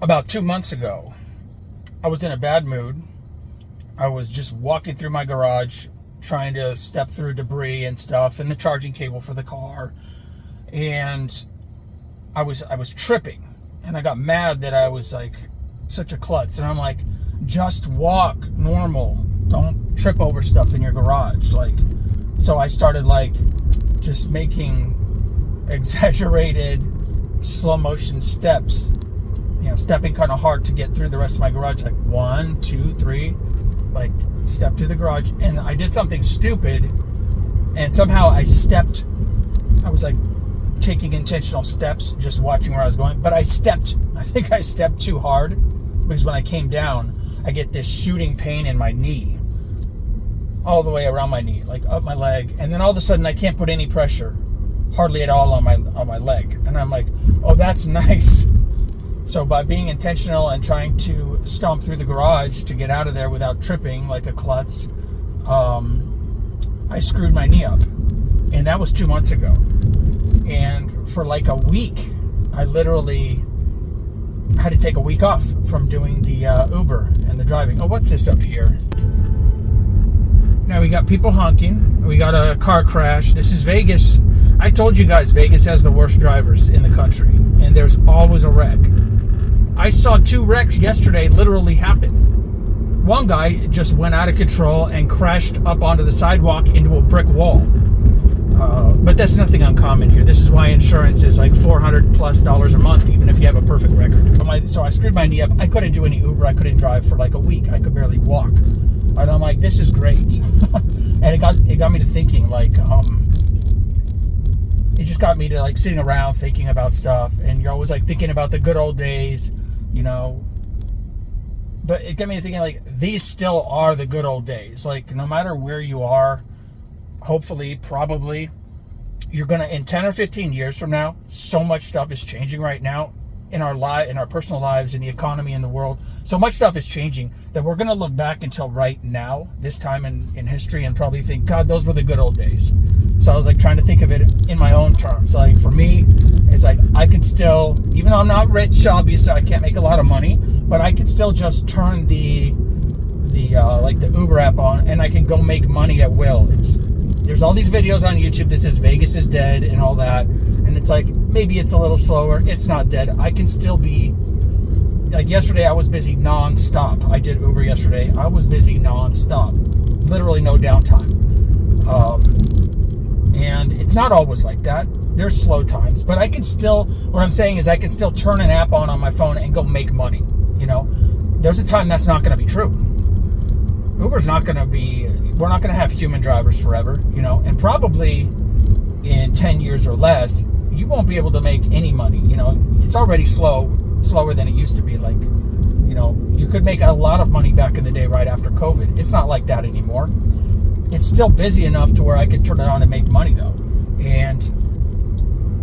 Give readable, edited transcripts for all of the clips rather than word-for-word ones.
About 2 months ago, I was in a bad mood. I was just walking through my garage, trying to step through debris and stuff, and the charging cable for the car, and I was tripping, and I got mad that I was like such a klutz, and I'm like, just walk normal, don't trip over stuff in your garage, like. So I started like just making exaggerated slow motion steps, stepping kind of hard to get through the rest of my garage, like 1, 2, 3, like step through the garage. And I did something stupid, and somehow I was like taking intentional steps, just watching where I was going, but I think I stepped too hard, because when I came down, I get this shooting pain in my knee, all the way around my knee, like up my leg, and then all of a sudden I can't put any pressure, hardly at all, on my leg, and I'm like, oh, that's nice. So by being intentional and trying to stomp through the garage to get out of there without tripping like a klutz, I screwed my knee up, and that was 2 months ago. And for like a week, I literally had to take a week off from doing the Uber and the driving. Oh, what's this up here? Now we got people honking. We got a car crash. This is Vegas. I told you guys Vegas has the worst drivers in the country, and there's always a wreck. I saw 2 wrecks yesterday literally happen. One guy just went out of control and crashed up onto the sidewalk into a brick wall. But that's nothing uncommon here. This is why insurance is like $400+ a month, even if you have a perfect record. So I screwed my knee up. I couldn't do any Uber. I couldn't drive for like a week. I could barely walk. And I'm like, this is great. And it got me to thinking, like, it just got me to like sitting around thinking about stuff. And you're always like thinking about the good old days, But it got me to thinking, like, these still are the good old days. Like, no matter where you are, hopefully, probably, you're going to, in 10 or 15 years from now, so much stuff is changing right now in our personal lives, in the economy, in the world. So much stuff is changing that we're going to look back until right now, this time in history, and probably think, God, those were the good old days. So I was like trying to think of it in my own terms. Like for me, it's like I can still, even though I'm not rich, obviously I can't make a lot of money, but I can still just turn the Uber app on, and I can go make money at will. There's all these videos on YouTube that says Vegas is dead and all that, and it's like, maybe it's a little slower. It's not dead. I can still be, like yesterday I was busy non-stop. I did Uber yesterday. I was busy non-stop. Literally no downtime. And it's not always like that. There's slow times, but what I'm saying is I can still turn an app on my phone and go make money. There's a time that's not going to be true. Uber's not going to be, we're not going to have human drivers forever, and probably in 10 years or less, you won't be able to make any money. It's already slower than it used to be. Like, you could make a lot of money back in the day right after COVID. It's not like that anymore. It's still busy enough to where I can turn it on and make money though. And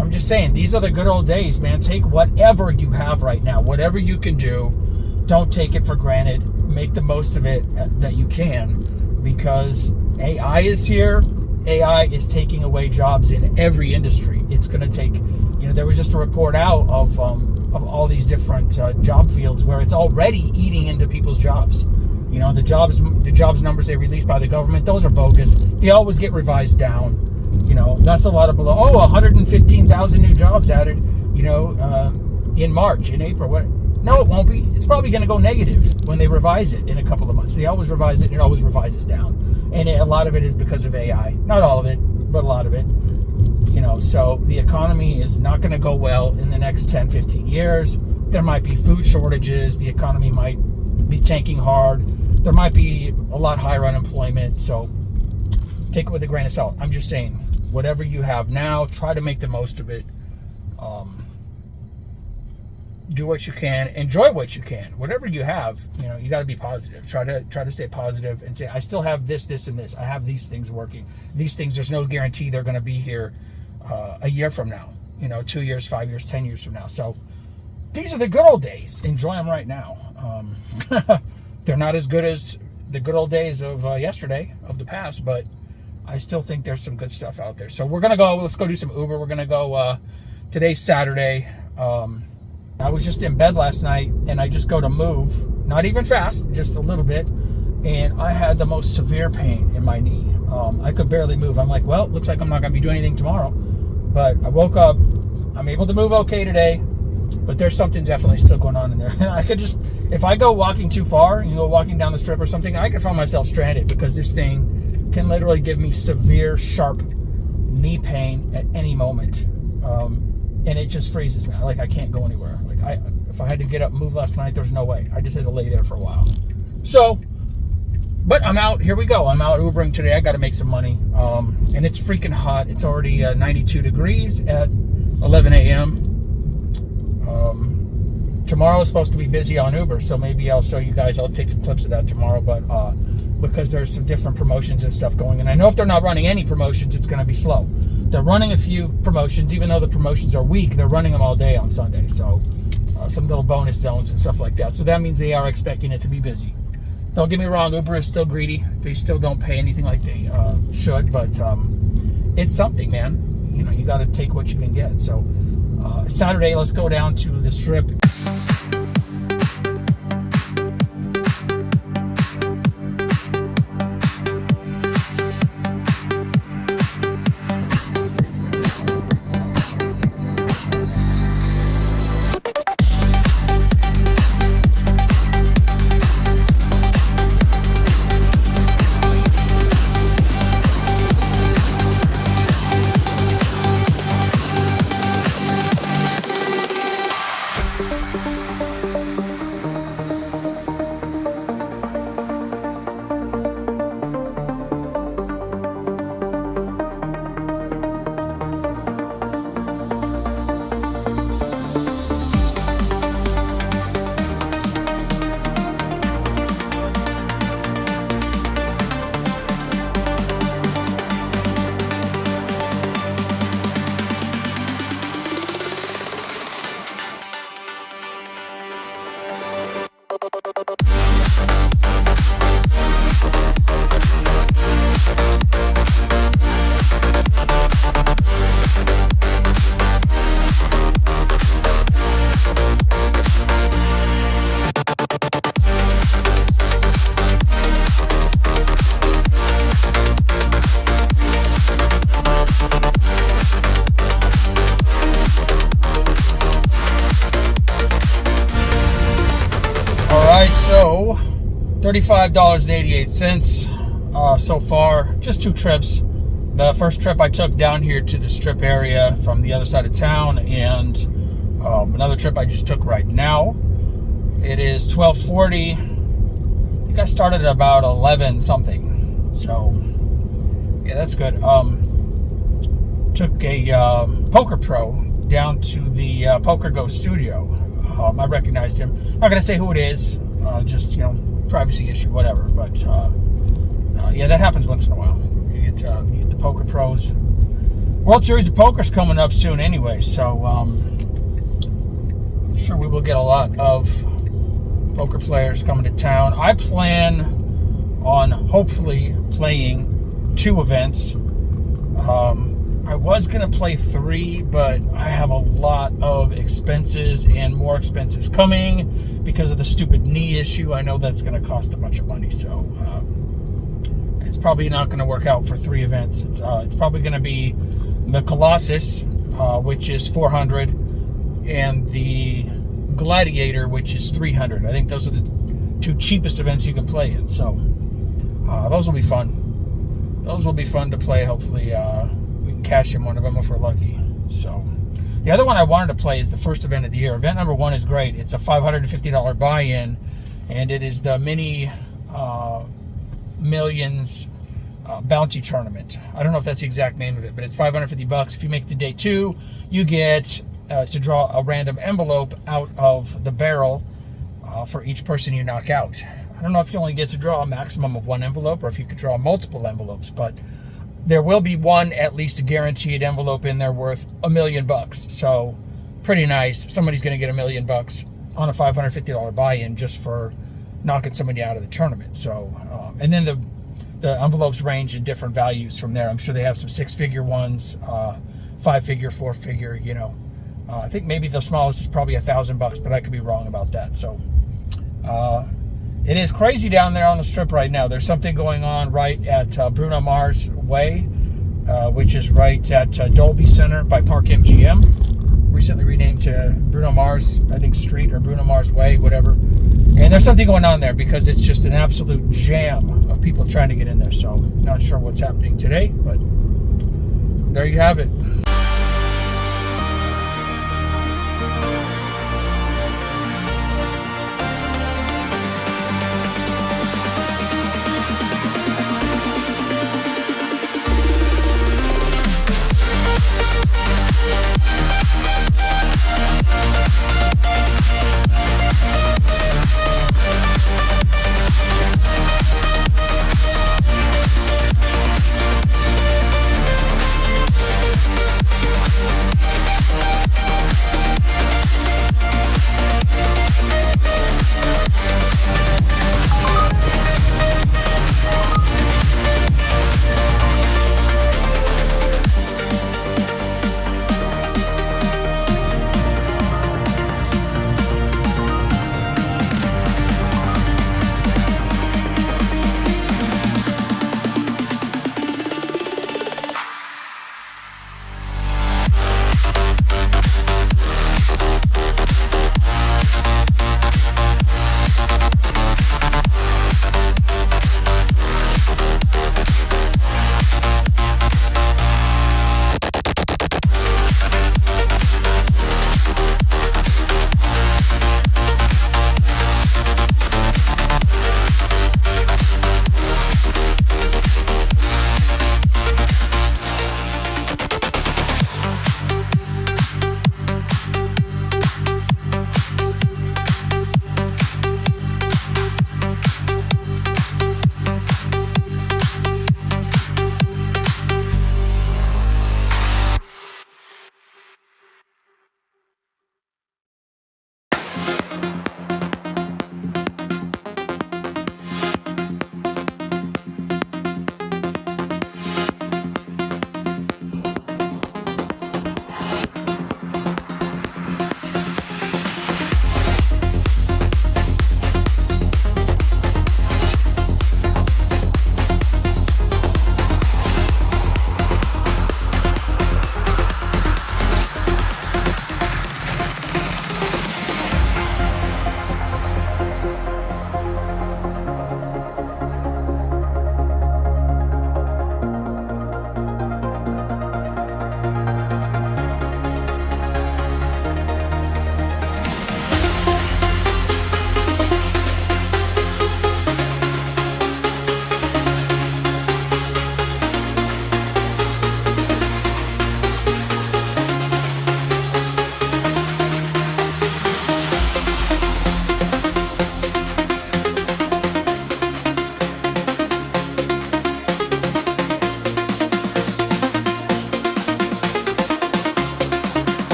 I'm just saying, these are the good old days, man. Take whatever you have right now, whatever you can do. Don't take it for granted. Make the most of it that you can, because AI is here. AI is taking away jobs in every industry. It's going to take, there was just a report out of all these different job fields where it's already eating into people's jobs. The jobs numbers they release by the government, those are bogus. They always get revised down. That's a lot of below. 115,000 new jobs added, in March, in April. What? No, it won't be. It's probably going to go negative when they revise it in a couple of months. They always revise it, and it always revises down. And a lot of it is because of AI. Not all of it, but a lot of it. So the economy is not going to go well in the next 10, 15 years. There might be food shortages. The economy might be tanking hard. There might be a lot higher unemployment. So take it with a grain of salt. I'm just saying, whatever you have now, try to make the most of it. Do what you can, enjoy what you can. Whatever you have, you got to be positive. Try to stay positive and say, I still have this, and this. I have these things working. These things, there's no guarantee they're going to be here a year from now, 2 years, 5 years, 10 years from now. So these are the good old days. Enjoy them right now. They're not as good as the good old days of yesterday, of the past, but I still think there's some good stuff out there. So let's go do some Uber. We're going to go, today's Saturday. I was just in bed last night, and I just go to move, not even fast, just a little bit, and I had the most severe pain in my knee. I could barely move. I'm like, well, it looks like I'm not going to be doing anything tomorrow. But I woke up. I'm able to move okay today, but there's something definitely still going on in there. And I could just, if I go walking too far, walking down the strip or something, I could find myself stranded, because this thing can literally give me severe, sharp knee pain at any moment. And it just freezes me. Like, I can't go anywhere. Like, if I had to get up and move last night, there's no way. I just had to lay there for a while. So, but I'm out. Here we go. I'm out Ubering today. I got to make some money. And it's freaking hot. It's already 92 degrees at 11 a.m. Tomorrow is supposed to be busy on Uber, so maybe I'll show you guys. I'll take some clips of that tomorrow, but because there's some different promotions and stuff going. And I know if they're not running any promotions, it's going to be slow. They're running a few promotions. Even though the promotions are weak, they're running them all day on Sunday. So some little bonus zones and stuff like that. So that means they are expecting it to be busy. Don't get me wrong, Uber is still greedy. They still don't pay anything like they should, but it's something, man. You got to take what you can get. So Saturday, let's go down to the strip. So $35.88 so far. Just 2 trips. The first trip I took down here to the strip area from the other side of town, and another trip I just took right now. It is 12:40. I think I started at about 11 something. So yeah, that's good. Took a Poker Pro down to the Poker Go studio. I recognized him. Not gonna say who it is. Just, privacy issue, whatever. But yeah, that happens once in a while. You get the Poker Pros. World Series of Poker's coming up soon anyway, so I'm sure we will get a lot of poker players coming to town. I plan on hopefully playing 2 events. I was going to play 3, but I have a lot of expenses and more expenses coming because of the stupid knee issue. I know that's going to cost a bunch of money, so it's probably not going to work out for 3 events. It's probably going to be the Colossus, which is $400, and the Gladiator, which is $300. I think those are the 2 cheapest events you can play in, so those will be fun. Those will be fun to play. Hopefully we can cash in one of them if we're lucky. So the other one I wanted to play is the first event of the year. Event number 1 is great. It's a $550 buy-in, and it is the mini Millions bounty tournament. I don't know if that's the exact name of it, but it's $550. If you make it to day 2, you get to draw a random envelope out of the barrel for each person you knock out. I don't know if you only get to draw a maximum of 1 envelope or if you could draw multiple envelopes, but there will be one at least a guaranteed envelope in there worth $1 million. So pretty nice. Somebody's going to get $1 million on a $550 buy-in just for knocking somebody out of the tournament. So and then the envelopes range in different values from there. I'm sure they have some 6-figure ones, 5-figure, 4-figure, I think maybe the smallest is probably $1,000, but I could be wrong about that. So it is crazy down there on the Strip right now. There's something going on right at Bruno Mars Way, which is right at Dolby Center by Park MGM. Recently renamed to Bruno Mars, I think, Street or Bruno Mars Way, whatever. And there's something going on there because it's just an absolute jam of people trying to get in there. So not sure what's happening today, but there you have it.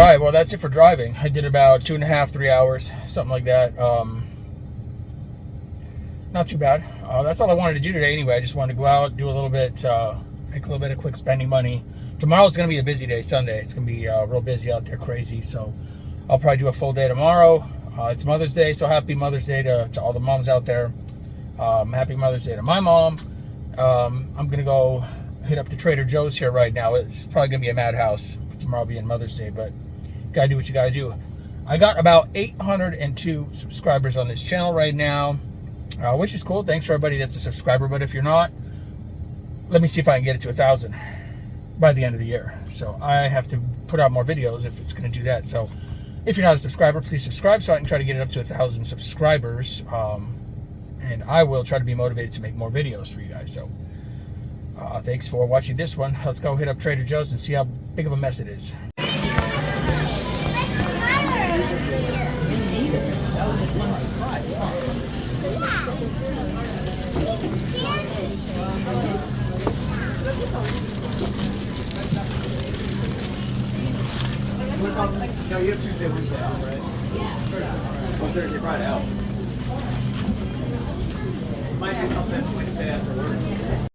right, well, that's it for driving. I did about 2.5, 3 hours, something like that. Not too bad. That's all I wanted to do today anyway. I just wanted to go out, do a little bit, make a little bit of quick spending money. Tomorrow's going to be a busy day, Sunday. It's going to be real busy out there, crazy. So I'll probably do a full day tomorrow. It's Mother's Day, so happy Mother's Day to all the moms out there. Happy Mother's Day to my mom. I'm going to go hit up the Trader Joe's here right now. It's probably going to be a madhouse. Tomorrow being Mother's Day, but got to do what you got to do. I got about 802 subscribers on this channel right now, which is cool. Thanks for everybody that's a subscriber, but if you're not, let me see if I can get it to 1,000 by the end of the year. So I have to put out more videos if it's going to do that. So if you're not a subscriber, please subscribe so I can try to get it up to 1,000 subscribers. And I will try to be motivated to make more videos for you guys. So thanks for watching this one. Let's go hit up Trader Joe's and see how big of a mess it is. No, you have Tuesday, Wednesday out, right? Yeah. Well, Thursday, Friday out. Might do something Wednesday after work.